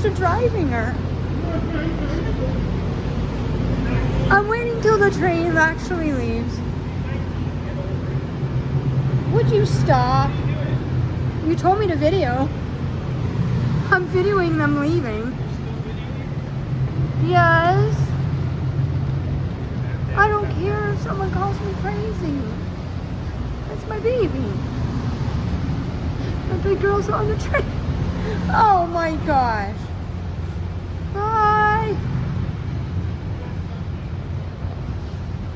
used to driving her. I'm waiting till the train actually leaves. Would you stop? You told me to video. I'm videoing them leaving. Yes. I don't care if someone calls me crazy. That's my baby. The big girl's on the train. Oh my gosh. Bye.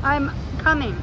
I'm coming.